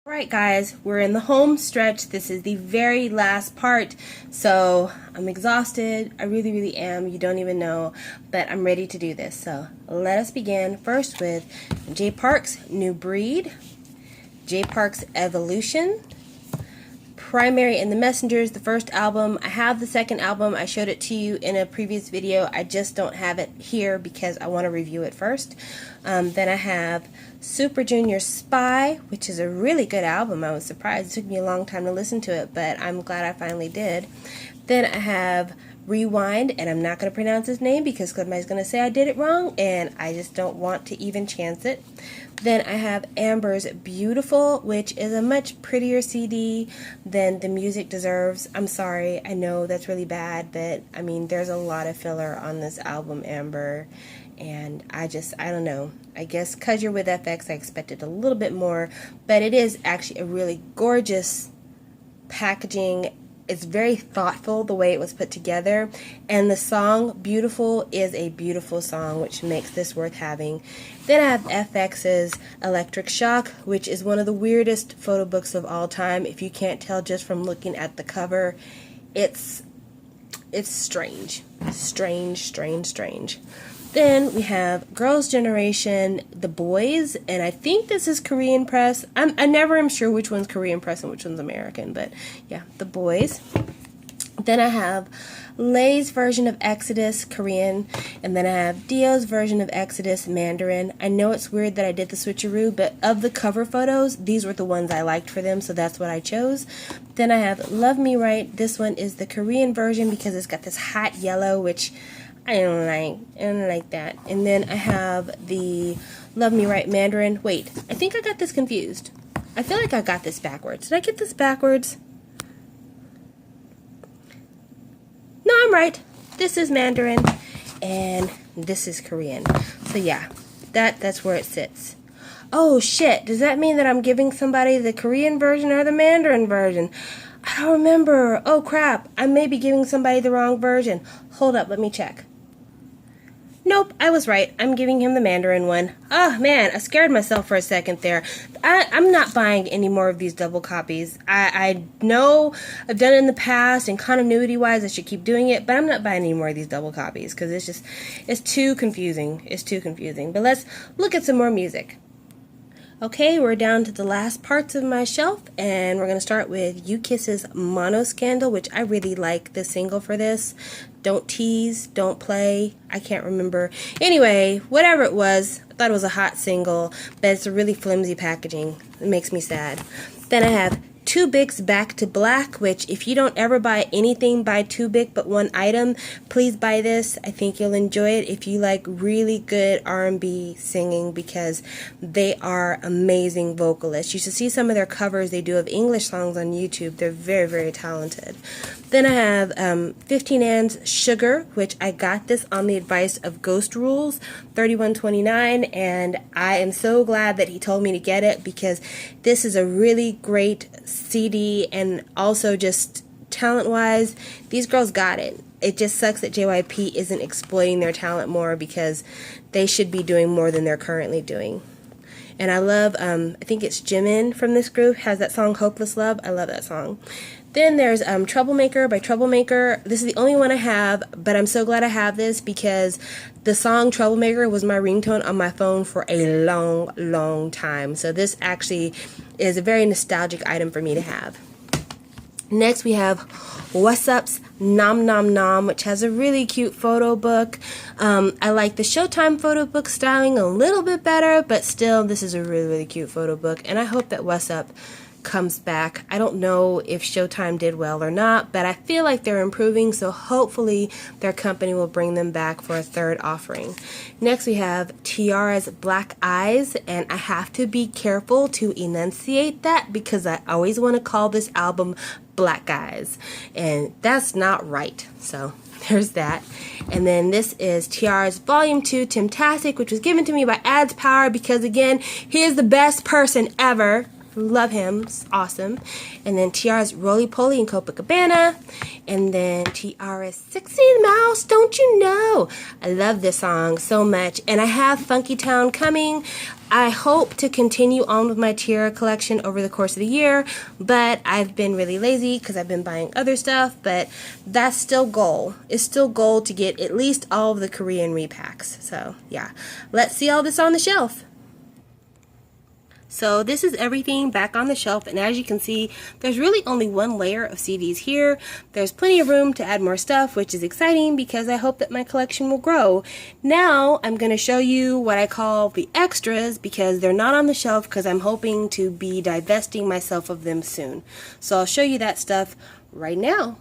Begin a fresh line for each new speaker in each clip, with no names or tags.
Alright guys, we're in the home stretch. This is the very last part, so I'm exhausted. I really am. You don't even know, but I'm ready to do this. So let us begin first with Jay Park's New Breed, Jay Park's Evolution, Primary and the Messengers, the first album. I have the second album. I showed it to you in a previous video. I just don't have it here because I want to review it first. Then I have Super Junior Spy, which is a really good album. I was surprised. It took me a long time to listen to it, but I'm glad I finally did. Then I have Rewind, and I'm not going to pronounce his name because somebody's going to say I did it wrong, and I just don't want to even chance it. Then I have Amber's Beautiful, which is a much prettier CD than the music deserves. I'm sorry, I know that's really bad, but I mean, there's a lot of filler on this album, Amber, and I don't know. I guess because you're with FX, I expected a little bit more, but it is actually a really gorgeous packaging. It's very thoughtful the way it was put together, and the song Beautiful is a beautiful song, which makes this worth having. Then I have FX's Electric Shock, which is one of the weirdest photo books of all time. If you can't tell just from looking at the cover, it's strange. Strange. Then we have Girls' Generation, The Boys, and I think this is Korean press. I never am sure which one's Korean press and which one's American, but yeah, The Boys. Then I have Lay's version of Exodus, Korean, and then I have Dio's version of Exodus, Mandarin. I know it's weird that I did the switcheroo, but of the cover photos, these were the ones I liked for them, so that's what I chose. Then I have Love Me Right. This one is the Korean version because it's got this hot yellow, which I don't like that. And then I have the Love Me Right Mandarin. Wait, I think I got this confused. I feel like I got this backwards. Did I get this backwards? No, I'm right. This is Mandarin, and this is Korean. So yeah, that's where it sits. Oh shit, does that mean that I'm giving somebody the Korean version or the Mandarin version? I don't remember. Oh crap, I may be giving somebody the wrong version. Hold up, let me check. Nope, I was right. I'm giving him the Mandarin one. Oh man, I scared myself for a second there. I'm not buying any more of these double copies. I know I've done it in the past, and continuity-wise I should keep doing it, but I'm not buying any more of these double copies because it's too confusing. It's too confusing. But let's look at some more music. Okay, we're down to the last parts of my shelf, and we're going to start with You Kiss's Mono Scandal, which I really like the single for this. Don't Tease, Don't Play, I can't remember. Anyway, whatever it was, I thought it was a hot single, but it's a really flimsy packaging. It makes me sad. Then I have Too Big's Back to Black, which if you don't ever buy anything by Too Big but one item, please buy this. I think you'll enjoy it if you like really good R&B singing because they are amazing vocalists. You should see some of their covers they do of English songs on YouTube. They're very talented. Then I have 15 Ann's Sugar, which I got this on the advice of Ghost Rules 3129, and I am so glad that he told me to get it because this is a really great CD, and also just talent-wise, these girls got it. It just sucks that JYP isn't exploiting their talent more because they should be doing more than they're currently doing. And I love, I think it's Jimin from this group, has that song Hopeless Love. I love that song. Then there's Troublemaker by Troublemaker. This is the only one I have, but I'm so glad I have this because the song Troublemaker was my ringtone on my phone for a long time. So this actually is a very nostalgic item for me to have. Next we have What's Up's Nom Nom Nom, which has a really cute photo book. I like the Showtime photo book styling a little bit better, but still this is a really cute photo book, and I hope that What's Up comes back. I don't know if Showtime did well or not, but I feel like they're improving, so hopefully their company will bring them back for a third offering. Next we have T-ara's Black Eyes, and I have to be careful to enunciate that because I always want to call this album Black Eyes, and that's not right. So there's that. And then this is T-ara's Volume 2 Timtastic, which was given to me by Ads Power because again, he is the best person ever. Love him. It's awesome. And then T-ara's Roly Poly in Copacabana. And then T-ara's Sexy Mouse, Don't You Know? I love this song so much. And I have Funky Town coming. I hope to continue on with my T-ara collection over the course of the year, but I've been really lazy because I've been buying other stuff, but that's still goal. It's still goal to get at least all of the Korean repacks. So yeah, let's see all this on the shelf. So this is everything back on the shelf, and as you can see, there's really only one layer of CDs here. There's plenty of room to add more stuff, which is exciting because I hope that my collection will grow. Now I'm going to show you what I call the extras because they're not on the shelf because I'm hoping to be divesting myself of them soon. So I'll show you that stuff right now.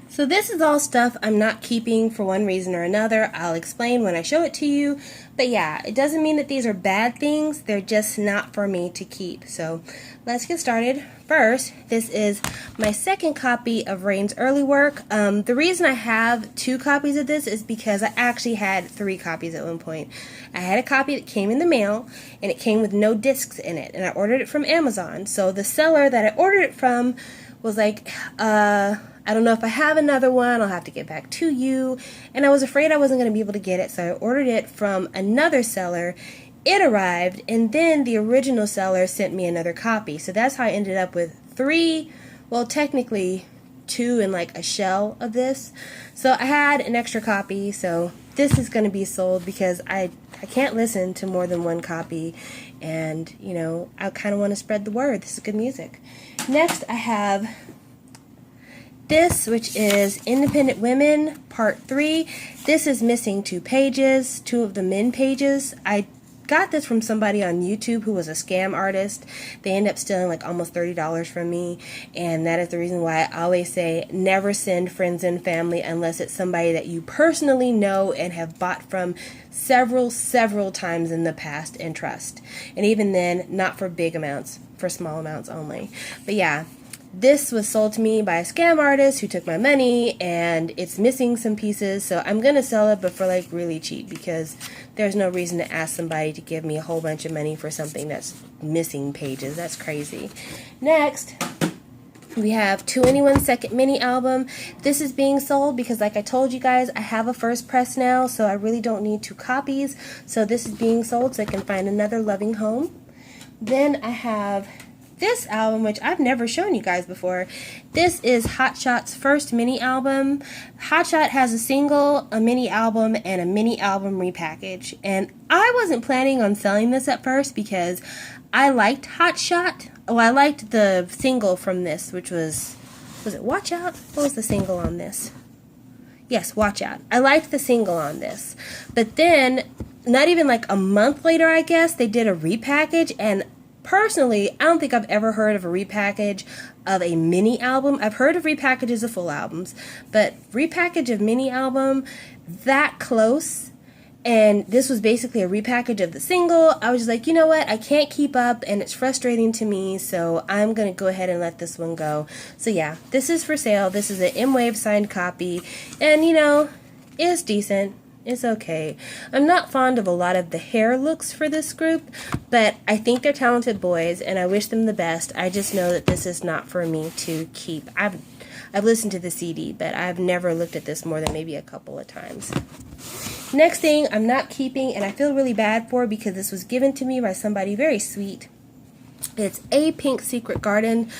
So this is all stuff I'm not keeping for one reason or another. I'll explain when I show it to you. But yeah, it doesn't mean that these are bad things. They're just not for me to keep. So let's get started. First, this is my second copy of Rain's early work. The reason I have 2 copies of this is because I actually had 3 copies at one point. I had a copy that came in the mail, and it came with no discs in it. And I ordered it from Amazon. So the seller that I ordered it from was like, I don't know if I have another one, I'll have to get back to you. And I was afraid I wasn't going to be able to get it, so I ordered it from another seller. It arrived, and then the original seller sent me another copy. So that's how I ended up with 3, well, technically 2 in like a shell of this. So I had an extra copy, so this is going to be sold because I can't listen to more than one copy. And, you know, I kind of want to spread the word. This is good music. Next, I have this, which is Independent Women Part 3. This is missing 2 pages, 2 of the men pages. I got this from somebody on YouTube who was a scam artist. They ended up stealing like almost $30 from me, and that is the reason why I always say never send friends and family unless it's somebody that you personally know and have bought from several times in the past and trust. And even then, not for big amounts, for small amounts only. But yeah, this was sold to me by a scam artist who took my money, and it's missing some pieces, so I'm going to sell it, but for like really cheap, because there's no reason to ask somebody to give me a whole bunch of money for something that's missing pages. That's crazy. Next, we have 2NE1 second mini album. This is being sold because, like I told you guys, I have a first press now, so I really don't need 2 copies. So this is being sold so I can find another loving home. Then I have this album, which I've never shown you guys before. This is Hotshot's first mini album. Hotshot has a single, a mini album, and a mini album repackage. And I wasn't planning on selling this at first because I liked Hotshot. Oh, I liked the single from this, which was it Watch Out? What was the single on this? Yes, Watch Out. I liked the single on this. But then, not even like a month later, I guess, they did a repackage, and personally, I don't think I've ever heard of a repackage of a mini album. I've heard of repackages of full albums, but repackage of mini album that close, and this was basically a repackage of the single. I was just like, you know what, I can't keep up, and it's frustrating to me, so I'm going to go ahead and let this one go. So yeah, this is for sale. This is an M-Wave signed copy, and you know, it's decent. It's okay. I'm not fond of a lot of the hair looks for this group, but I think they're talented boys, and I wish them the best. I just know that this is not for me to keep. I've listened to the CD, but I've never looked at this more than maybe a couple of times. Next thing I'm not keeping, and I feel really bad for because this was given to me by somebody very sweet. It's A Pink Secret Garden.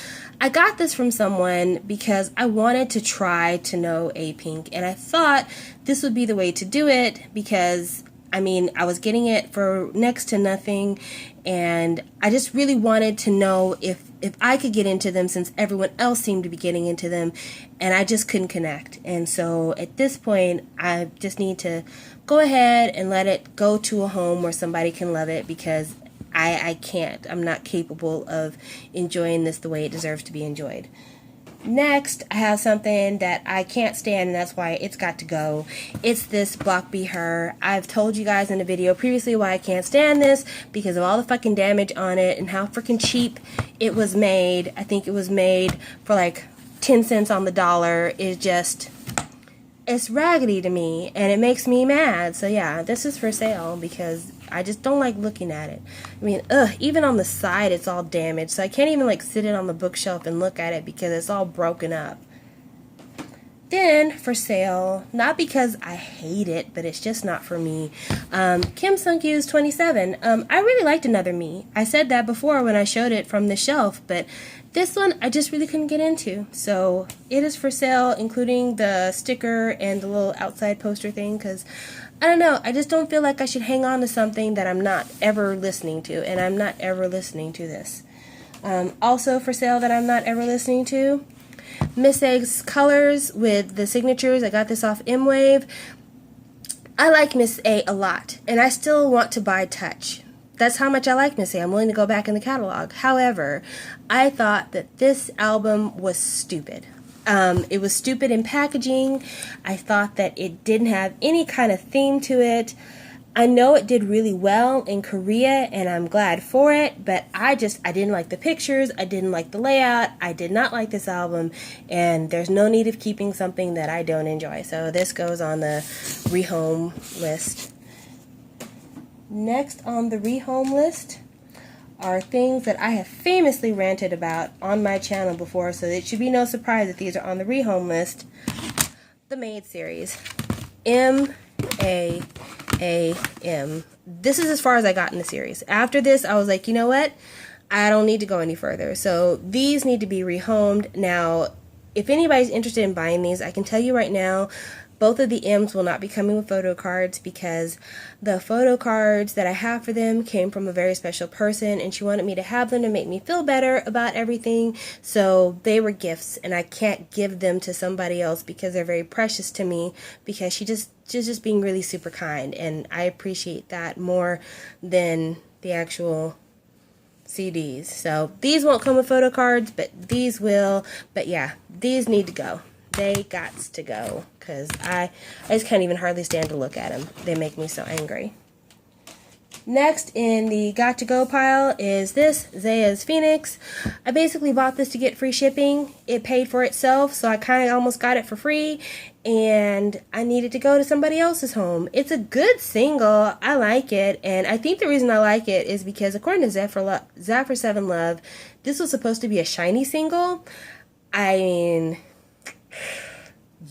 I got this from someone because I wanted to try to know A Pink, and I thought this would be the way to do it because, I mean, I was getting it for next to nothing, and I just really wanted to know if I could get into them since everyone else seemed to be getting into them, and I just couldn't connect. And so at this point, I just need to go ahead and let it go to a home where somebody can love it because I can't. I'm not capable of enjoying this the way it deserves to be enjoyed. Next, I have something that I can't stand, and that's why it's got to go. It's this Block Be Her. I've told you guys in a video previously why I can't stand this because of all the fucking damage on it and how freaking cheap it was made. I think it was made for like 10 cents on the dollar. It's raggedy to me, and it makes me mad. So yeah, this is for sale because I just don't like looking at it. I mean, even on the side it's all damaged, so I can't even like sit it on the bookshelf and look at it because it's all broken up. Then for sale, not because I hate it, but it's just not for me, Kim Sung-kyu's 27. I really liked Another Me. I said that before when I showed it from the shelf, but this one I just really couldn't get into. So it is for sale, including the sticker and the little outside poster thing, because I don't know, I just don't feel like I should hang on to something that I'm not ever listening to, and I'm not ever listening to this. Also for sale that I'm not ever listening to, Miss A's colors with the signatures. I got this off M-Wave. I like Miss A a lot, and I still want to buy Touch. That's how much I like Miss A. I'm willing to go back in the catalog. However, I thought that this album was stupid. It was stupid in packaging. I thought that it didn't have any kind of theme to it. I know it did really well in Korea, and I'm glad for it, but I didn't like the pictures, I didn't like the layout, I did not like this album, and there's no need of keeping something that I don't enjoy. So this goes on the rehome list. Next on the rehome list are things that I have famously ranted about on my channel before, so it should be no surprise that these are on the rehome list. The Maid series. M-A-A-M. This is as far as I got in the series. After this, I was like, you know what? I don't need to go any further. So these need to be rehomed. Now, if anybody's interested in buying these, I can tell you right now, both of the M's will not be coming with photo cards because the photo cards that I have for them came from a very special person, and she wanted me to have them to make me feel better about everything. So they were gifts, and I can't give them to somebody else because they're very precious to me, because she's just being really super kind, and I appreciate that more than the actual CDs. So these won't come with photo cards, but these will. But yeah, these need to go. They gots to go, because I just can't even hardly stand to look at them. They make me so angry. Next in the got to go pile is this, Zaya's Phoenix. I basically bought this to get free shipping. It paid for itself, so I kind of almost got it for free, and I needed to go to somebody else's home. It's a good single. I like it, and I think the reason I like it is because according to Zephyr 7 Love, this was supposed to be a shiny single. I mean,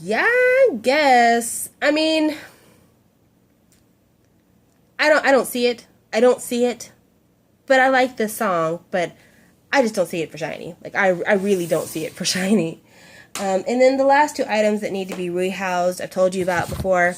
yeah, I guess. I mean, I don't see it. I don't see it. But I like this song, but I just don't see it for shiny. Like, I really don't see it for shiny. And then the last two items that need to be rehoused, I've told you about before.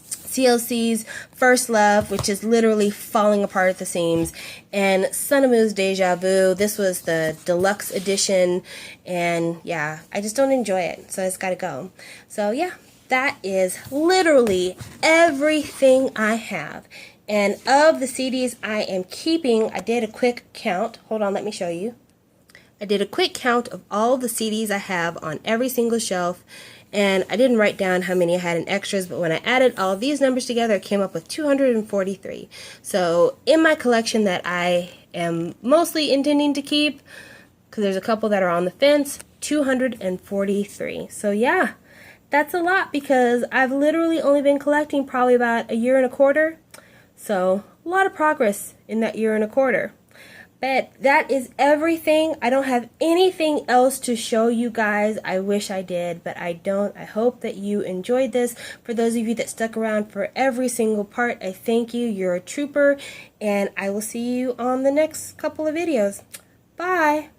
CLC's First Love, which is literally falling apart at the seams, and Sunamu's Deja Vu. This was the deluxe edition, and yeah, I just don't enjoy it, so it's gotta go. So yeah, that is literally everything I have. And of the CDs I am keeping, I did a quick count. Hold on, let me show you. I did a quick count of all the CDs I have on every single shelf, and I didn't write down how many I had in extras, but when I added all these numbers together, it came up with 243. So in my collection that I am mostly intending to keep, because there's a couple that are on the fence, 243. So yeah, that's a lot, because I've literally only been collecting probably about a year and a quarter. So a lot of progress in that year and a quarter. But that is everything. I don't have anything else to show you guys. I wish I did, but I don't. I hope that you enjoyed this. For those of you that stuck around for every single part, I thank you. You're a trooper, and I will see you on the next couple of videos. Bye.